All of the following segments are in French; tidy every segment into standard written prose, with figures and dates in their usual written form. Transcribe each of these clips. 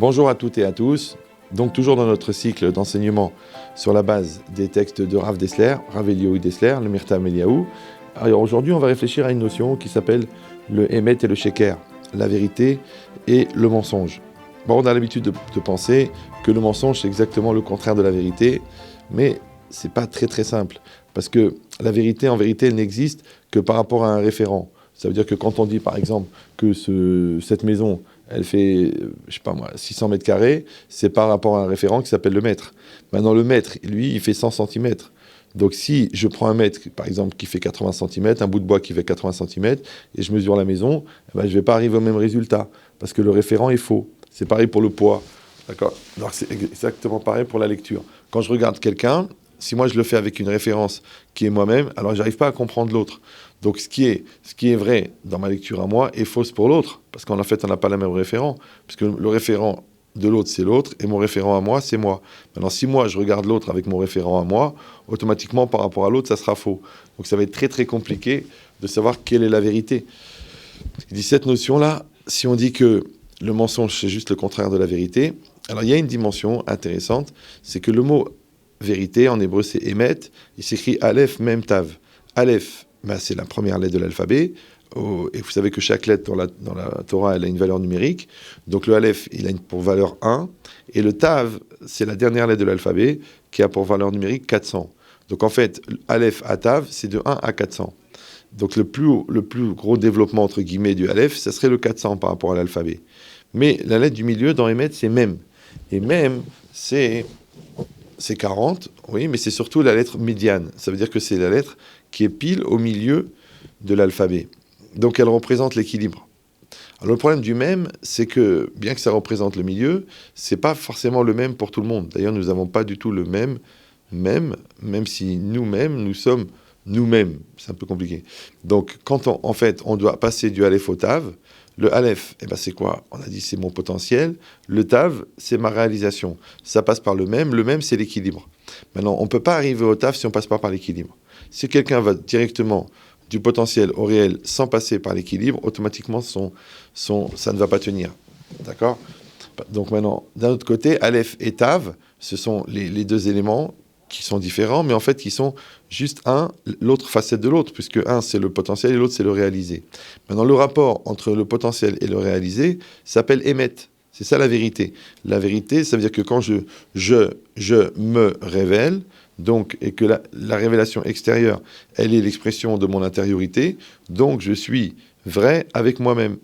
Bonjour à toutes et à tous. Donc toujours dans notre cycle d'enseignement sur la base des textes de Rav Dessler, Rav Eliyahu Dessler, le Mirtam Eliyahu. Alors aujourd'hui on va réfléchir à une notion qui s'appelle le Emet et le Sheker, la vérité et le mensonge. Bon, on a l'habitude de penser que le mensonge c'est exactement le contraire de la vérité, mais c'est pas très simple, parce que la vérité en vérité elle n'existe que par rapport à un référent. Ça veut dire que quand on dit par exemple que cette maison elle fait, je sais pas moi, 600 mètres carrés, c'est par rapport à un référent qui s'appelle le mètre. Maintenant, le mètre, lui, il fait 100 cm. Donc, si je prends un mètre, par exemple, qui fait 80 cm, un bout de bois qui fait 80 cm, et je mesure la maison, je ne vais pas arriver au même résultat, parce que le référent est faux. C'est pareil pour le poids. D'accord ? Alors, c'est exactement pareil pour la lecture. Quand je regarde quelqu'un, si moi je le fais avec une référence qui est moi-même, alors j'arrive pas à comprendre l'autre. Donc ce qui est vrai dans ma lecture à moi est fausse pour l'autre, parce qu'en fait on n'a pas le même référent, parce que le référent de l'autre c'est l'autre, et mon référent à moi c'est moi. Maintenant si moi je regarde l'autre avec mon référent à moi, automatiquement par rapport à l'autre ça sera faux. Donc ça va être très compliqué de savoir quelle est la vérité. Cette notion-là, si on dit que le mensonge c'est juste le contraire de la vérité, alors il y a une dimension intéressante, c'est que le mot vérité, en hébreu c'est Emet, il s'écrit Aleph Mem Tav. Aleph, c'est la première lettre de l'alphabet, et vous savez que chaque lettre dans la Torah, elle a une valeur numérique, donc le Aleph, il a pour valeur 1, et le Tav, c'est la dernière lettre de l'alphabet, qui a pour valeur numérique 400. Donc en fait, Aleph à Tav, c'est de 1 à 400. Donc le plus gros développement, entre guillemets, du Aleph, ça serait le 400 par rapport à l'alphabet. Mais la lettre du milieu, dans Emet, c'est Mem. Et Mem, c'est 40, oui, mais c'est surtout la lettre médiane. Ça veut dire que c'est la lettre qui est pile au milieu de l'alphabet. Donc elle représente l'équilibre. Alors le problème du même, c'est que, bien que ça représente le milieu, c'est pas forcément le même pour tout le monde. D'ailleurs, nous n'avons pas du tout le même si nous-mêmes, nous sommes nous-mêmes. C'est un peu compliqué. Donc quand on doit passer du Aleph au Tav, le Aleph, c'est quoi ? On a dit c'est mon potentiel. Le Tav, c'est ma réalisation. Ça passe par le même c'est l'équilibre. Maintenant, on ne peut pas arriver au Tav si on ne passe pas par l'équilibre. Si quelqu'un va directement du potentiel au réel sans passer par l'équilibre, automatiquement, ça ne va pas tenir. D'accord ? Donc maintenant, d'un autre côté, Aleph et Tav, ce sont les deux éléments qui sont différents, mais en fait qui sont juste l'autre facette de l'autre, puisque un c'est le potentiel et l'autre c'est le réalisé. Maintenant, le rapport entre le potentiel et le réalisé s'appelle Emet. C'est ça la vérité. La vérité, ça veut dire que quand je me révèle, donc, et que la révélation extérieure, elle est l'expression de mon intériorité, donc je suis vrai avec moi-même.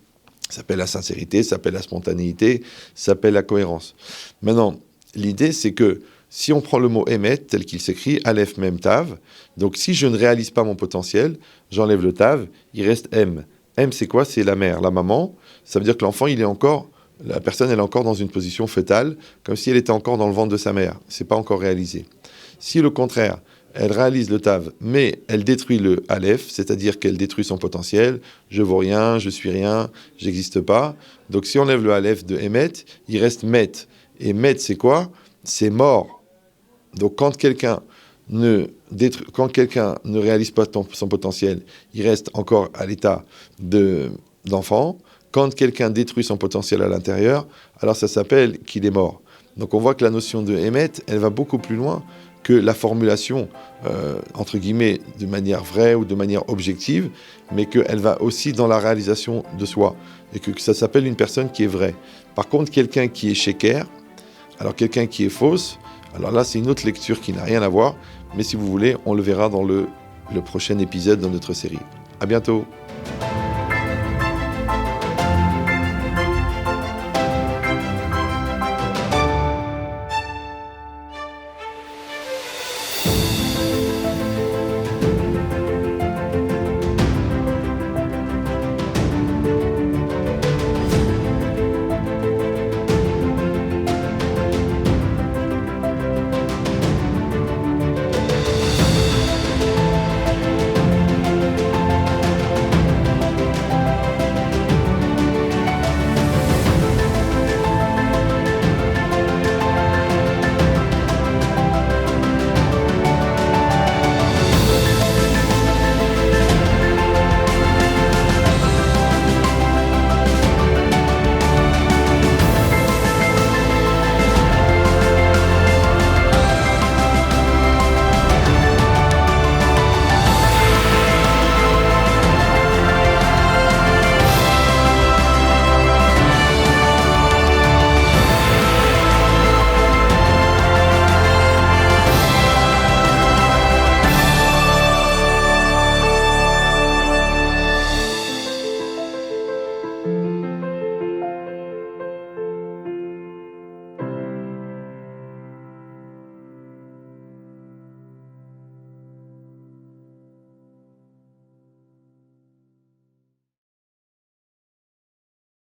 Ça s'appelle la sincérité, ça s'appelle la spontanéité, ça s'appelle la cohérence. Maintenant, l'idée c'est que si on prend le mot Emet, tel qu'il s'écrit, Aleph Mem Tav, donc si je ne réalise pas mon potentiel, j'enlève le Tav, il reste M. M, c'est quoi ? C'est la mère, la maman. Ça veut dire que l'enfant, la personne, elle est encore dans une position fœtale, comme si elle était encore dans le ventre de sa mère. C'est pas encore réalisé. Si, au contraire, elle réalise le Tav, mais elle détruit le Aleph, c'est-à-dire qu'elle détruit son potentiel, je vaux rien, je suis rien, j'existe pas. Donc si on enlève le Aleph de Emet, il reste Met. Et Met, c'est quoi ? C'est mort. Donc quand quelqu'un ne réalise pas son potentiel, il reste encore à l'état d'enfant. Quand quelqu'un détruit son potentiel à l'intérieur, alors ça s'appelle qu'il est mort. Donc on voit que la notion de Emet, elle va beaucoup plus loin que la formulation, entre guillemets, de manière vraie ou de manière objective, mais qu'elle va aussi dans la réalisation de soi, et que ça s'appelle une personne qui est vraie. Par contre, quelqu'un qui est sheker, alors quelqu'un qui est fausse, alors là, c'est une autre lecture qui n'a rien à voir, mais si vous voulez, on le verra dans le prochain épisode de notre série. À bientôt.